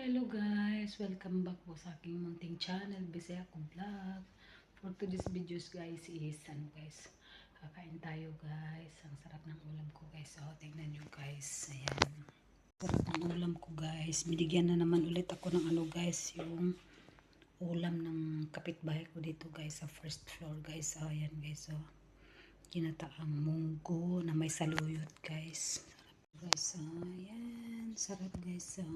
Hello guys! Welcome back po sa aking munting channel, Bisaya ko Vlog. For today's videos guys is, kakain tayo guys. Ang sarap ng ulam ko guys. So, tingnan nyo guys. Ayan. Sarap ng ulam ko guys. Binigyan na naman ulit ako ng guys, yung ulam ng kapitbahay ko dito guys sa first floor guys. So, ayan guys. So, ginataang munggo na may saluyot guys. Sarap guys. So, ayan. Sarap guys. So,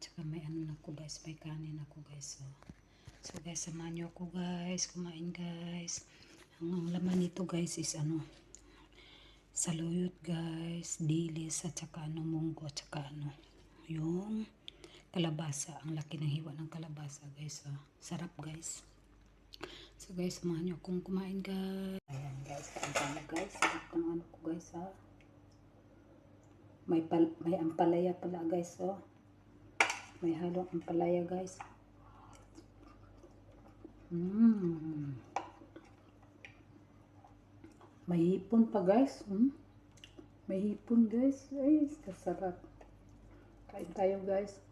tsaka may na ko guys, may kanin ako guys. So guys, samahan nyo ako guys, kumain guys. Ang laman nito guys is saluyot guys, dilis at saka munggo at saka yung kalabasa. Ang laki ng hiwa ng kalabasa guys. Sarap guys. So guys, samahan nyo akong kumain guys. Ayan guys, kain tayo guys. Sarap ng ko guys May ampalaya pala guys May halong ampalaya guys. May hipon pa guys. May hipon guys. Ay, kasarap. Kain tayo guys.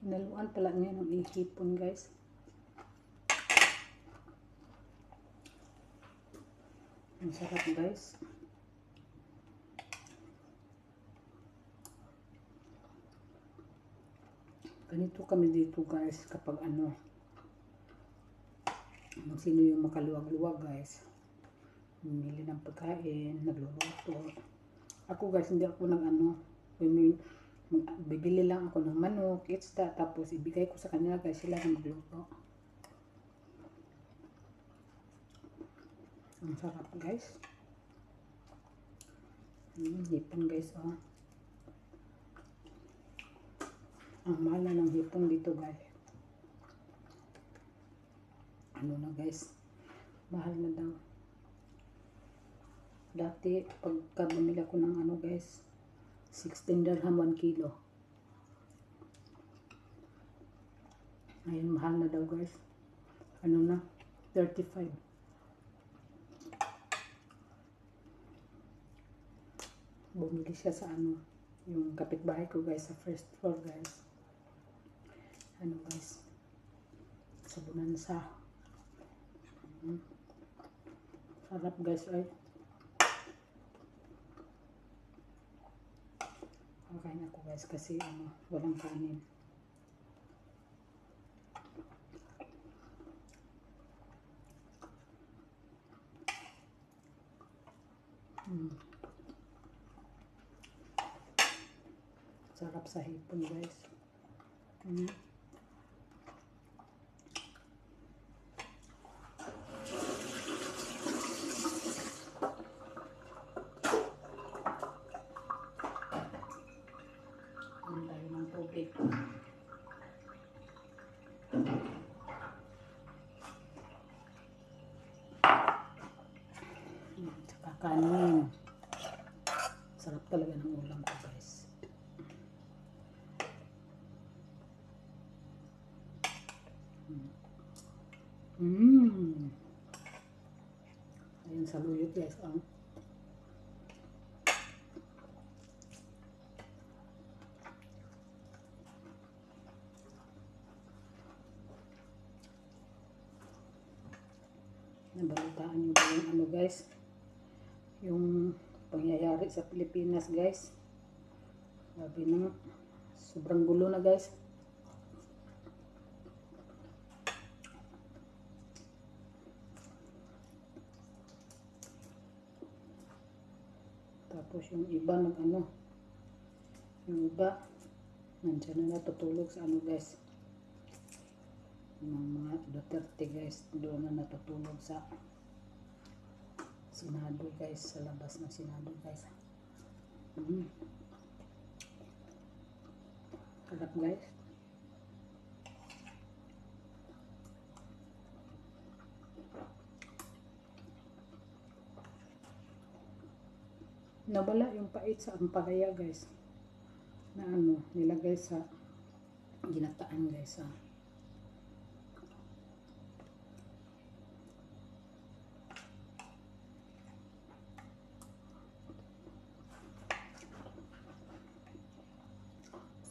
Hinaluan pala niya ng hipon guys. Ang sarap guys. Ganito kami dito guys kapag sino yung makaluwag-luwag guys. Bumili ng pagkain, nagluluto. Ako guys, hindi ako bibili lang ako ng manok, isda, tapos ibigay ko sa kanila guys, sila na magluto. Ang sarap guys. Hipon guys Ang mahal na ng hipon dito guys. Na guys, mahal na daw. Dati pagka bumili ako ng guys, 16 dirham 1 kilo. Ngayon mahal na daw guys. 35. Bumili siya sa yung kapitbahay ko guys sa first floor guys. Guys, sa Bonanza. Sarap guys ay. Kakain ako guys kasi walang kanin. Sarap sa hipon guys. Tayo ng tubig. Tsaka kanin. Sarap talaga ng ulam ko guys. Ayun saluyot guys Nabalitaan nyo ba yung guys, yung pangyayari sa Pilipinas guys. Sabi na sobrang gulo na guys. Tapos yung iba yung iba nandiyan na natutulog sa guys, mga Duterte guys, doon na natutulog sa Senado guys, sa labas ng Senado guys. Sarap guys. Nawala yung pait sa ampalaya guys, na nilagay sa ginataan guys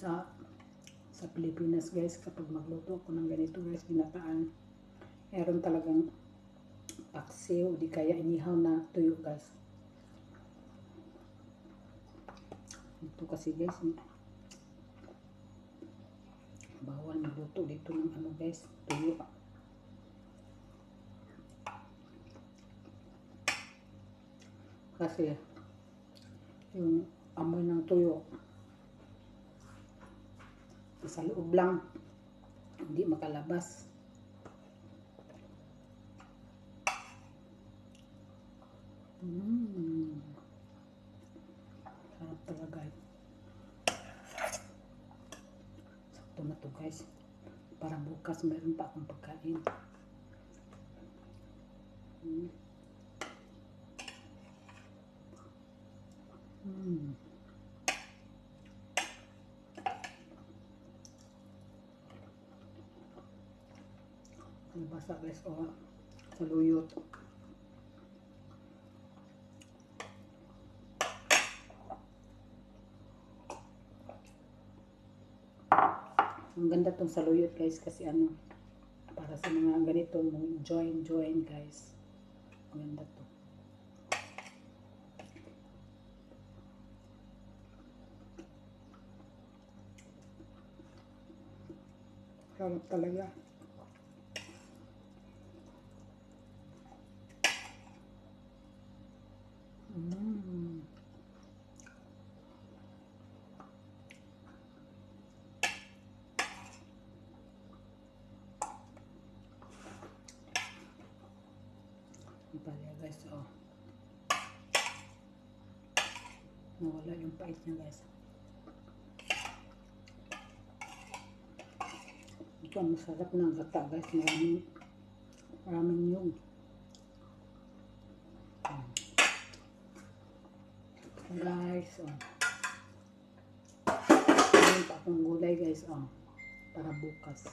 sa Pilipinas guys, kapag magluto ako ng ganito guys, ginataan, meron talagang paksiw o di kaya inihaw na tuyo guys. Ito kasi guys, bawal magluto dito ng ano guys, tuyo. Kasi yung amoy ng tuyo sa loob lang, hindi makalabas. Sarap talaga. Sakto na to guys. Para bukas meron pa akong pagkain. Nabasa guys, o saluyot. Ang ganda tong saluyot guys, kasi ano, para sa mga ganito mo join guys. Ang ganda to. Sarap talaga. Ipalya guys, oh. Nawala yung pait niya guys. Ito ang masarap ng gata guys, maraming yung guys, oh. Mayroon pa akong gulay guys, oh, para bukas.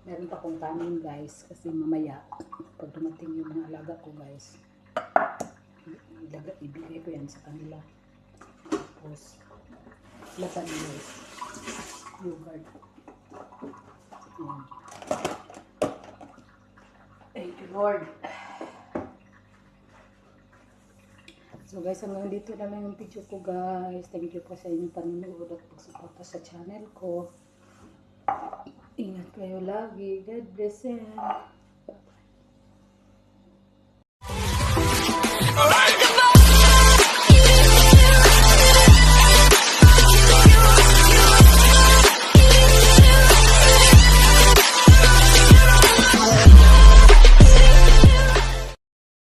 Meron pa akong kanin guys, kasi mamaya pag dumating yung mga alaga ko guys, ibigay ko yan sa kanila. Tapos latan guys, yogurt. Thank you Lord. So guys, hanggang dito na lang yung video ko guys. Thank you po sa inyong panonood at pagsuporta sa channel ko. Ingat kayo lagi. God bless you.